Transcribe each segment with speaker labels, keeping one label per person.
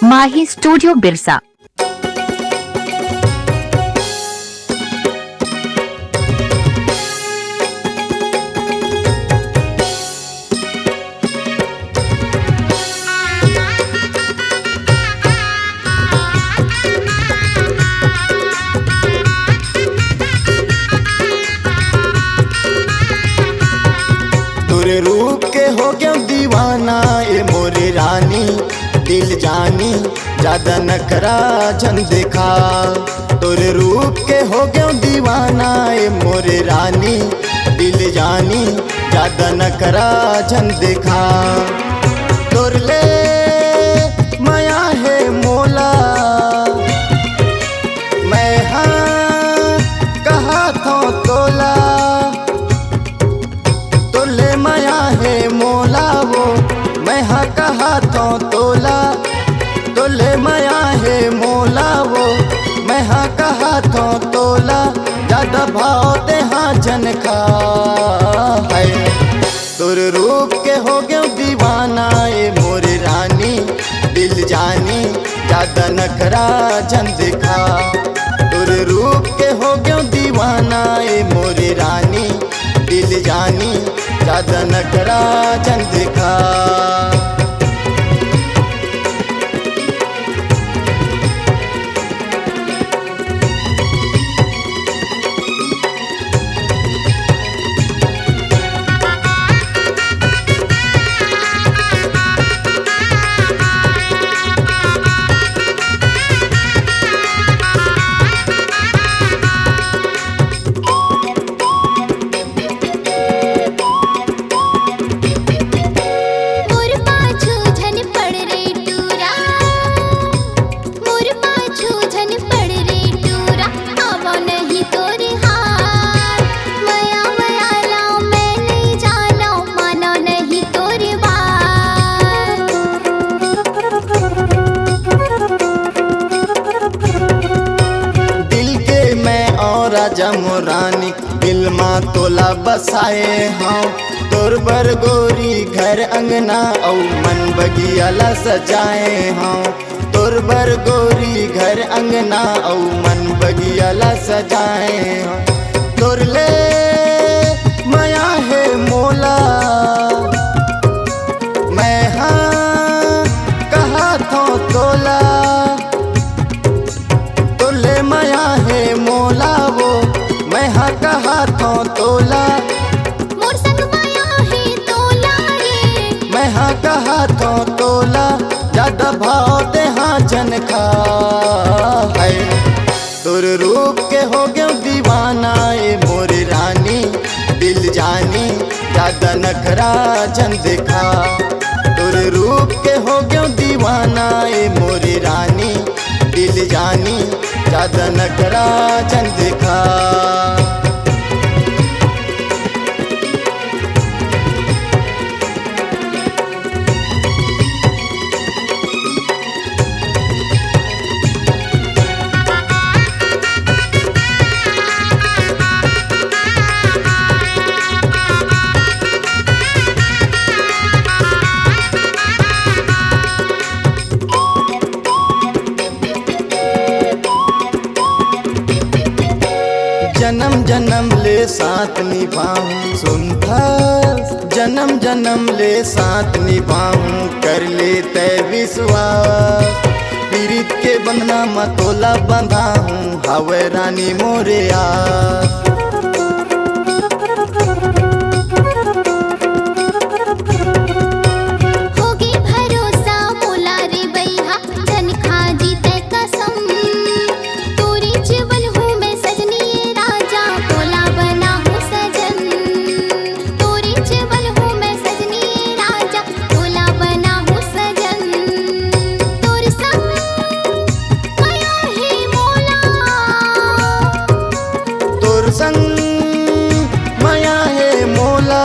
Speaker 1: माही स्टूडियो बिरसा।
Speaker 2: तोरे रूप के हो गया दीवाना ए मोरे रानी, दिल जानी ज्यादा नखरा जन देखा। तोरे रूप के हो गया दीवाना ए मोरे रानी, दिल जानी ज्यादा नखरा जन देखा। तोर ले माया है मोला, मैं हाँ कहा था तोला। तोले माया है मोला वो, मैं हाँ कहा था तोला। तोले माया है मोला वो, मैं हाँ कहा था तोला। ज्यादा भाव दे हाँ जनका है। तोर रूप के हो गया दीवाना ए मोरे रानी, दिल जानी ज्यादा नखरा जन देखा। तोर रूप के हो गया दीवाना ए मोरे रानी, दिल जानी ज्यादा नखरा जन देखा। राजा मोरानी दिल माँ तोला बसाए हाँ। तोर बर गोरी घर अंगना औ मन बगियाला सजाए हाँ। तोर बर गोरी घर अंगना औ मन बगियाला सजाए हाँ। तोर ले माया है मोला, मैं हाँ कहा था तोला। तोले माया है मोला वो, मैं हाँ कहा था तोला।
Speaker 3: मोर संग माया है तोला रे,
Speaker 2: मैं हाँ कहा था तोला। ज्यादा भाव दे हाँ जनका है। तोर रूप के हो गया दीवाना ए मोरे रानी, दिल जानी ज्यादा नखरा जन देखा। तोर रूप के हो गया दीवाना ए मोरे रानी, दिल जानी ज्यादा नखरा जन देखा। जन्म जन्म ले साथ निभाऊं सुनता, जन्म जन्म ले साथ निभाऊं कर ले तय विश्वास। पीरित के बंधना मतोला बंधा हूँ हवे रानी मोरे आस। संग माया है मोला,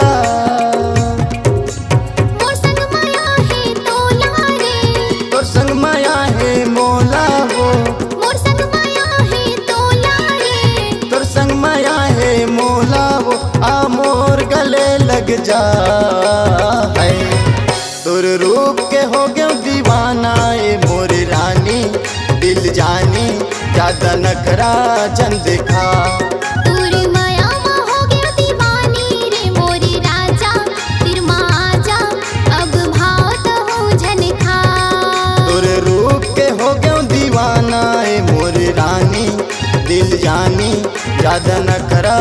Speaker 3: मोर संग माया है तोला रे।
Speaker 2: तोर संग माया है मोला वो,
Speaker 3: मोर संग माया है तोला रे।
Speaker 2: तोर संग माया है मोला वो। आ मोर गले लग जा है। तोर रूप के हो गया दीवाना ए मोरे ज्यादा नखरा जन दिखा।
Speaker 3: तोरी माया में हो गया दीवानी रे मोरी राजा, फिर माँ आजा अब भाव तो हो झनखा।
Speaker 2: तोरे रूप के हो गयो दीवाना ए मोरी रानी, दिल जानी ज्यादा नखरा